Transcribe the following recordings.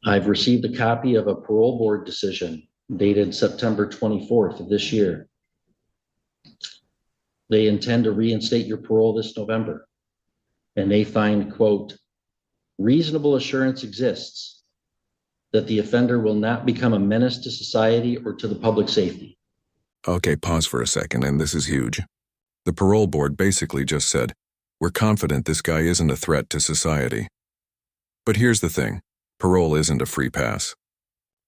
I've received a copy of a parole board decision dated September 24th of this year. They intend to reinstate your parole this November. And they find, quote, reasonable assurance exists that the offender will not become a menace to society or to the public safety. Okay, pause for a second, and this is huge. The parole board basically just said, we're confident this guy isn't a threat to society. But here's the thing, parole isn't a free pass.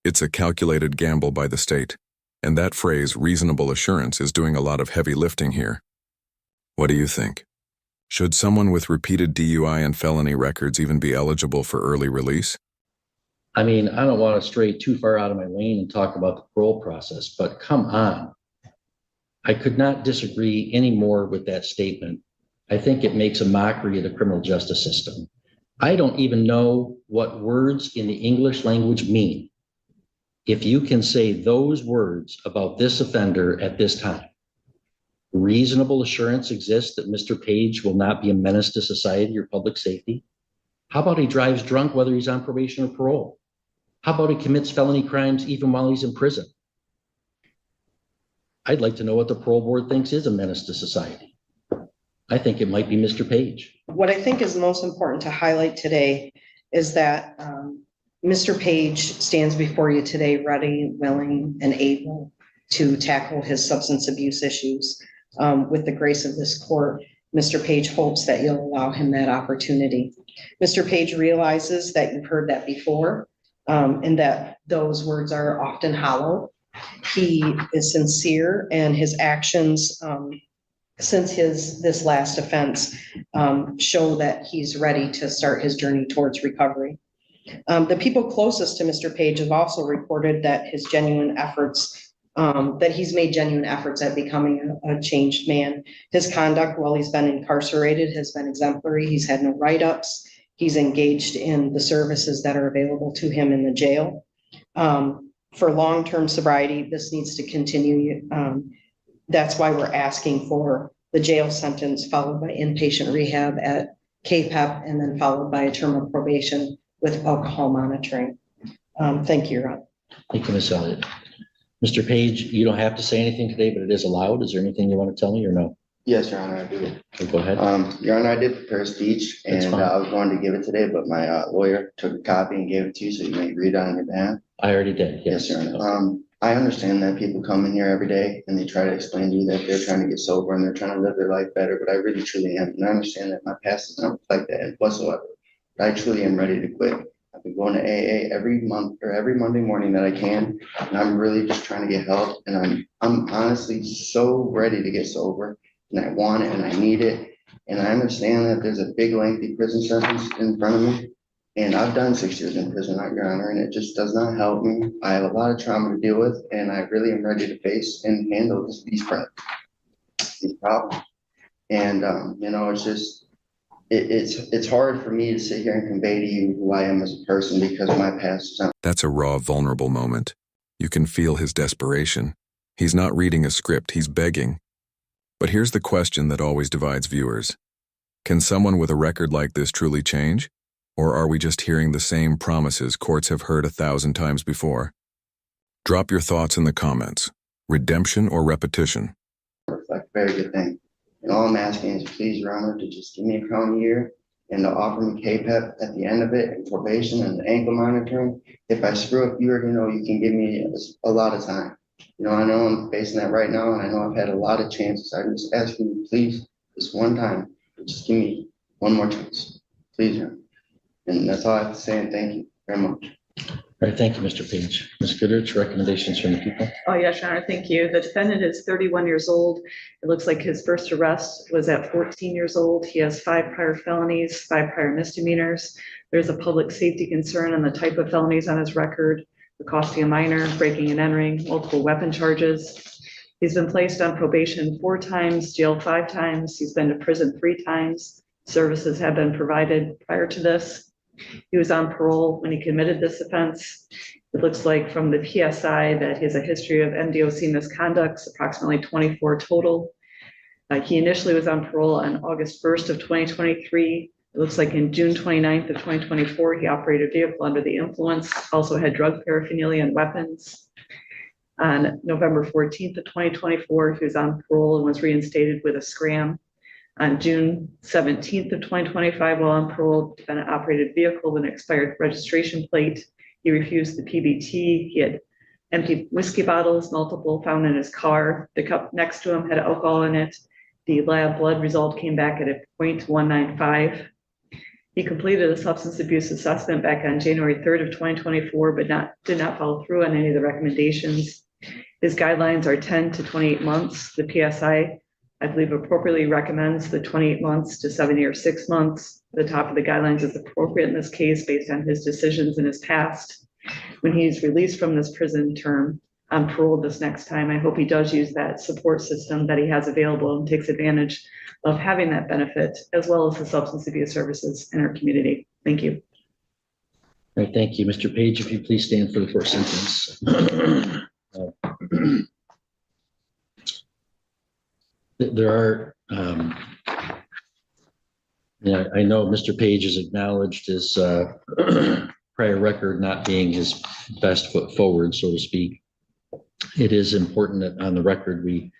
It's a calculated gamble by the state, and that phrase, reasonable assurance, is doing a lot of heavy lifting here. What do you think? Should someone with repeated DUI and felony records even be eligible for early release? I mean, I don't want to stray too far out of my lane and talk about the parole process, but come on. I could not disagree any more with that statement. I think it makes a mockery of the criminal justice system. I don't even know what words in the English language mean. If you can say those words about this offender at this time, reasonable assurance exists that Mr. Page will not be a menace to society or public safety. How about he drives drunk whether he's on probation or parole? How about he commits felony crimes even while he's in prison? I'd like to know what the parole board thinks is a menace to society. I think it might be Mr. Page. What I think is most important to highlight today is that Mr. Page stands before you today ready, willing, and able to tackle his substance abuse issues. With the grace of this court, Mr. Page hopes that you'll allow him that opportunity. Mr. Page realizes that you've heard that before, and that those words are often hollow. He is sincere, and his actions since this last offense show that he's ready to start his journey towards recovery. The people closest to Mr. Page have also reported that his genuine efforts, that he's made genuine efforts at becoming a changed man. His conduct while he's been incarcerated has been exemplary. He's had no write-ups. He's engaged in the services that are available to him in the jail. For long-term sobriety, this needs to continue. That's why we're asking for the jail sentence followed by inpatient rehab at KPEP and then followed by a term of probation with alcohol monitoring. Thank you, Your Honor. Thank you, Ms. Elliott. Mr. Page, you don't have to say anything today, but it is allowed. Is there anything you want to tell me or no? Yes, Your Honor, I do. Okay, go ahead. Your Honor, I did prepare a speech and I was going to give it today, but my lawyer took a copy and gave it to you so you may read it on your behalf. I already did. Yes, Your Honor. I understand that people come in here every day and they try to explain to you that they're trying to get sober and they're trying to live their life better, but I really truly am. And I understand that my past does not reflect that whatsoever. But I truly am ready to quit. I've been going to AA every month or every Monday morning that I can, and I'm really just trying to get help. And I'm honestly so ready to get sober, and I want it and I need it. And I understand that there's a big lengthy prison sentence in front of me. And I've done 6 years in prison, Your Honor, and it just does not help me. I have a lot of trauma to deal with, and I really am ready to face and handle these problems. And you know, it's just it's hard for me to sit here and convey to you who I am as a person because of my past. That's a raw, vulnerable moment. You can feel his desperation. He's not reading a script, he's begging. But here's the question that always divides viewers. Can someone with a record like this truly change? Or are we just hearing the same promises courts have heard 1,000 times before? Drop your thoughts in the comments. Redemption or repetition? Reflect very good thing. And all I'm asking is please, Your Honor, to just give me a crown year and to offer me KPEP at the end of it and probation and the ankle monitoring. If I screw up, you already know you can give me a lot of time. You know, I know I'm facing that right now and I know I've had a lot of chances. I'm just asking you, please, this one time, just give me one more chance. Please, Your Honor. And that's all I have to say, and thank you very much. All right, thank you, Mr. Page. Ms. Goodrich, recommendations from the people? Oh, yes, Your Honor, thank you. The defendant is 31 years old. It looks like his first arrest was at 14 years old. He has 5 prior felonies, 5 prior misdemeanors. There's a public safety concern on the type of felonies on his record, accosting a minor, breaking and entering, multiple weapon charges. He's been placed on probation 4 times, jail 5 times. He's been to prison 3 times. Services have been provided prior to this. He was on parole when he committed this offense. It looks like from the PSI that he has a history of MDOC misconducts, approximately 24 total. He initially was on parole on August 1st of 2023. It looks like in June 29th of 2024, he operated a vehicle under the influence, also had drug paraphernalia and weapons. On November 14th of 2024, he was on parole and was reinstated with a scram. On June 17th of 2025, while on parole, the defendant operated a vehicle with an expired registration plate. He refused the PBT. He had empty whiskey bottles, multiple, found in his car. The cup next to him had alcohol in it. The lab blood result came back at a 0.195. He completed a substance abuse assessment back on January 3rd of 2024, but did not follow through on any of the recommendations. His guidelines are 10 to 28 months. The PSI, I believe, appropriately recommends the 28 months to 70 or 6 months. The top of the guidelines is appropriate in this case based on his decisions in his past. When he's released from this prison term on parole this next time, I hope he does use that support system that he has available and takes advantage of having that benefit, as well as the substance abuse services in our community. Thank you. All right, thank you. Mr. Page, if you please stand for the first sentence. There are, I know Mr. Page has acknowledged his prior record not being his best foot forward, so to speak. It is important that on the record we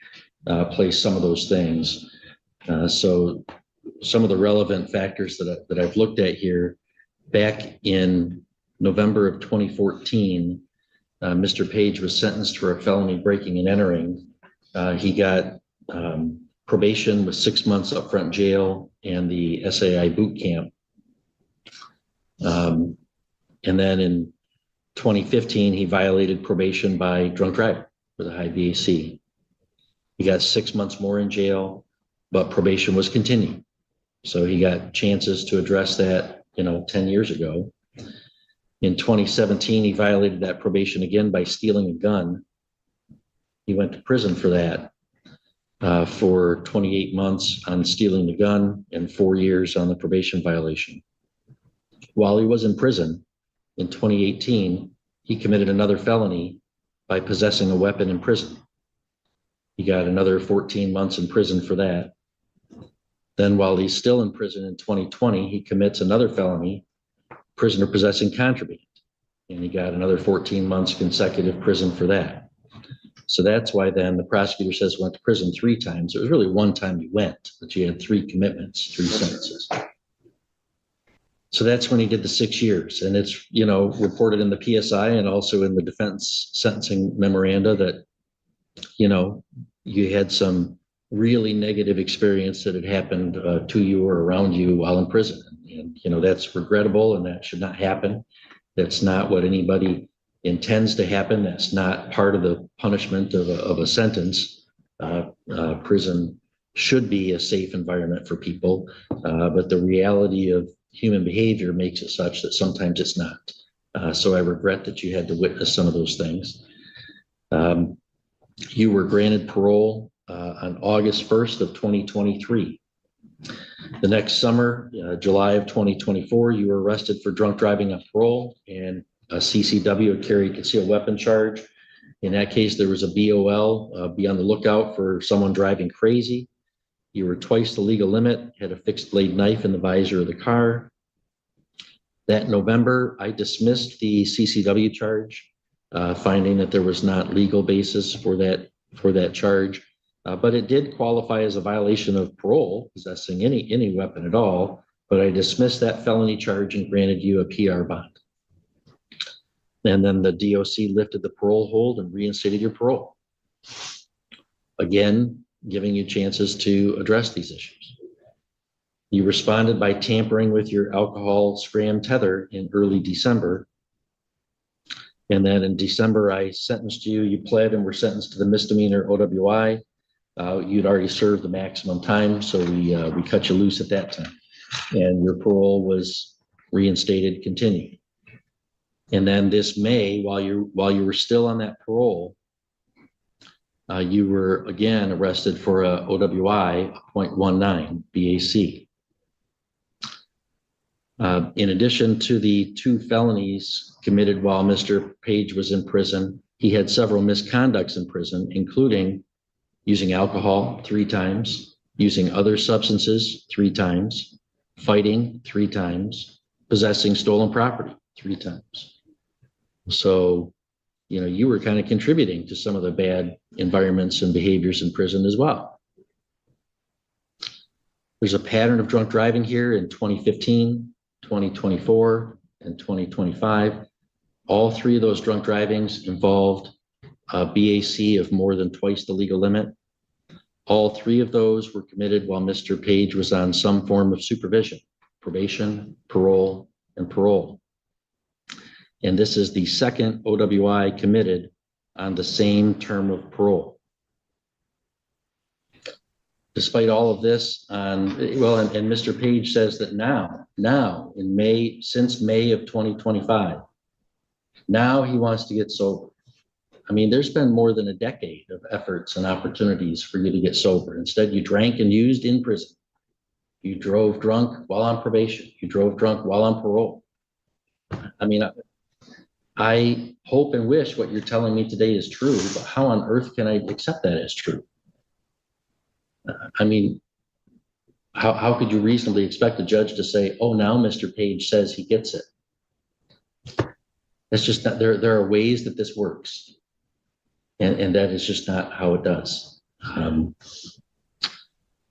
place some of those things. So some of the relevant factors that I've looked at here, back in November of 2014, Mr. Page was sentenced for a felony breaking and entering. He got probation with 6 months upfront jail and the SAI boot camp. And then in 2015, he violated probation by drunk driving with a high VAC. He got 6 months more in jail, but probation was continued. So he got chances to address that, 10 years ago. In 2017, he violated that probation again by stealing a gun. He went to prison for that, for 28 months on stealing the gun and 4 years on the probation violation. While he was in prison in 2018, he committed another felony by possessing a weapon in prison. He got another 14 months in prison for that. Then while he's still in prison in 2020, he commits another felony, prisoner possessing contraband, and he got another 14 months consecutive prison for that. So that's why then the prosecutor says he went to prison 3 times. It was really 1 time he went, but you had 3 commitments, 3 sentences. So that's when he did the 6 years, and it's, reported in the PSI and also in the defense sentencing memoranda that, you had some really negative experience that had happened to you or around you while in prison. And, that's regrettable and that should not happen. That's not what anybody intends to happen. That's not part of the punishment of a sentence. Prison should be a safe environment for people, but the reality of human behavior makes it such that sometimes it's not. So I regret that you had to witness some of those things. You were granted parole on August 1st of 2023. The next summer, July of 2024, you were arrested for drunk driving on parole, and a CCW carried concealed weapon charge. In that case, there was a BOL, be on the lookout for someone driving crazy. You were twice the legal limit, had a fixed blade knife in the visor of the car. That November, I dismissed the CCW charge, finding that there was not legal basis for that charge. But it did qualify as a violation of parole, possessing any weapon at all. But I dismissed that felony charge and granted you a PR bond. And then the DOC lifted the parole hold and reinstated your parole. Again, giving you chances to address these issues. You responded by tampering with your alcohol scram tether in early December. And then in December, I sentenced you. You pled and were sentenced to the misdemeanor OWI. You'd already served the maximum time, so we cut you loose at that time. And your parole was reinstated, continued. And then this May, while you were still on that parole, you were again arrested for a OWI 0.19 BAC. In addition to the 2 felonies committed while Mr. Page was in prison, he had several misconducts in prison, including using alcohol 3 times, using other substances 3 times, fighting 3 times, possessing stolen property 3 times. So, you know, you were kind of contributing to some of the bad environments and behaviors in prison as well. There's a pattern of drunk driving here in 2015, 2024, and 2025. All 3 of those drunk drivings involved a BAC of more than twice the legal limit. All 3 of those were committed while Mr. Page was on some form of supervision, probation, parole, and parole. And this is the second OWI committed on the same term of parole. Despite all of this, and Mr. Page says that now in May, since May of 2025, now he wants to get sober. I mean, there's been more than a decade of efforts and opportunities for you to get sober. Instead, you drank and used in prison. You drove drunk while on probation. You drove drunk while on parole. I mean, I hope and wish what you're telling me today is true, but how on earth can I accept that as true? I mean, how could you reasonably expect a judge to say, oh, now Mr. Page says he gets it? That's just not, there are ways that this works. And that is just not how it does.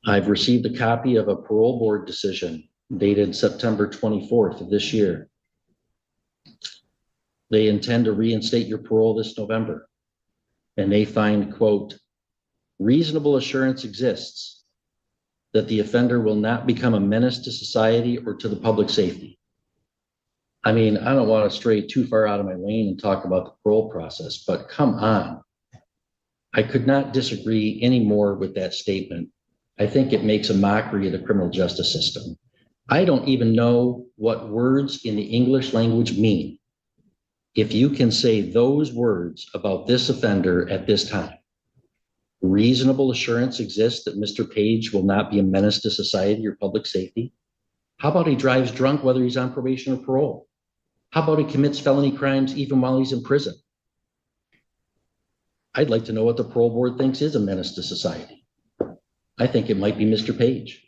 I've received a copy of a parole board decision dated September 24th of this year. They intend to reinstate your parole this November. And they find, quote, reasonable assurance exists that the offender will not become a menace to society or to the public safety. I mean, I don't want to stray too far out of my lane and talk about the parole process, but come on. I could not disagree any more with that statement. I think it makes a mockery of the criminal justice system. I don't even know what words in the English language mean. If you can say those words about this offender at this time, reasonable assurance exists that Mr. Page will not be a menace to society or public safety. How about he drives drunk whether he's on probation or parole? How about he commits felony crimes even while he's in prison? I'd like to know what the parole board thinks is a menace to society. I think it might be Mr. Page.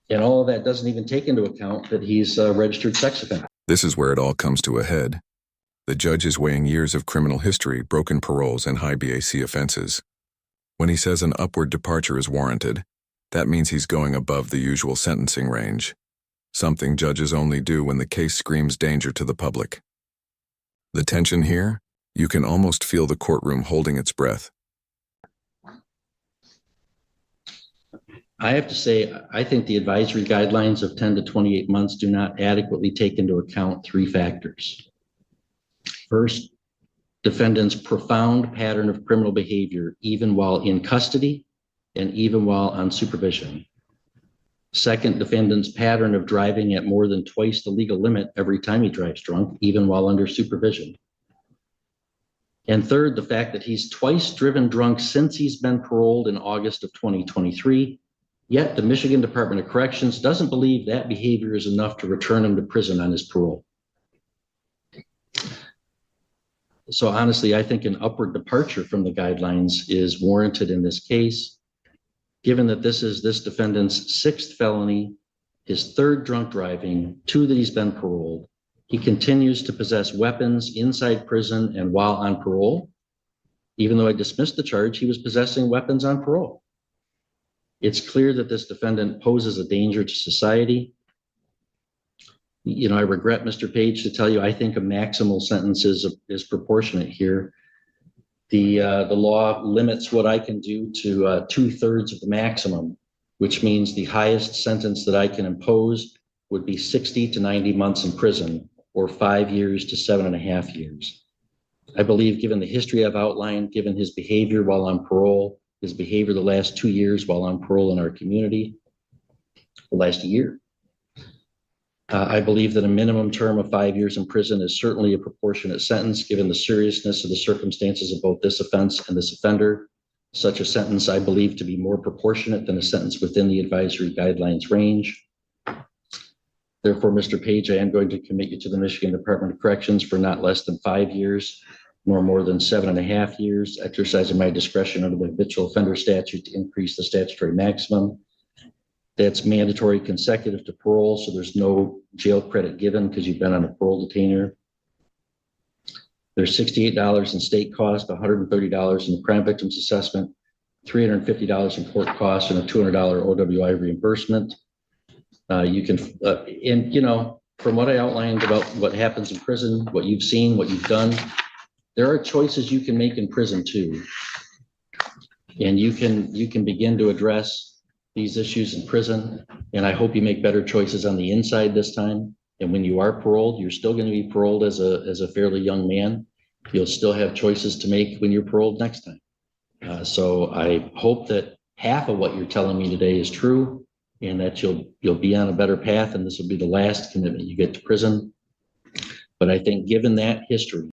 And all of that doesn't even take into account that he's a registered sex offender. This is where it all comes to a head. The judge is weighing years of criminal history, broken paroles, and high BAC offenses. When he says an upward departure is warranted, that means he's going above the usual sentencing range, something judges only do when the case screams danger to the public. The tension here? You can almost feel the courtroom holding its breath. I have to say, I think the advisory guidelines of 10 to 28 months do not adequately take into account 3 factors. First, defendant's profound pattern of criminal behavior, even while in custody and even while on supervision. Second, defendant's pattern of driving at more than twice the legal limit every time he drives drunk, even while under supervision. And third, the fact that he's twice driven drunk since he's been paroled in August of 2023, yet the Michigan Department of Corrections doesn't believe that behavior is enough to return him to prison on his parole. So honestly, I think an upward departure from the guidelines is warranted in this case, given that this is this defendant's 6th felony, his 3rd drunk driving, 2 that he's been paroled. He continues to possess weapons inside prison and while on parole. Even though I dismissed the charge, he was possessing weapons on parole. It's clear that this defendant poses a danger to society. You know, I regret, Mr. Page, to tell you, I think a maximal sentence is proportionate here. The law limits what I can do to 2/3 of the maximum, which means the highest sentence that I can impose would be 60 to 90 months in prison, or 5 years to 7.5 years. I believe, given the history I've outlined, given his behavior while on parole, his behavior the last 2 years while on parole in our community, the last year, I believe that a minimum term of 5 years in prison is certainly a proportionate sentence, given the seriousness of the circumstances of both this offense and this offender. Such a sentence, I believe, to be more proportionate than a sentence within the advisory guidelines range. Therefore, Mr. Page, I am going to commit you to the Michigan Department of Corrections for not less than 5 years, nor more than 7.5 years, exercising my discretion under the habitual offender statute to increase the statutory maximum. That's mandatory consecutive to parole, so there's no jail credit given because you've been on a parole detainer. There's $68 in state cost, $130 in the crime victims assessment, $350 in court costs, and a $200 OWI reimbursement. You can, and you know, from what I outlined about what happens in prison, what you've seen, what you've done, there are choices you can make in prison too. And you can begin to address these issues in prison. And I hope you make better choices on the inside this time. And when you are paroled, you're still going to be paroled as a fairly young man. You'll still have choices to make when you're paroled next time. So I hope that half of what you're telling me today is true, and that you'll be on a better path, and this will be the last commitment you get to prison. But I think given that history,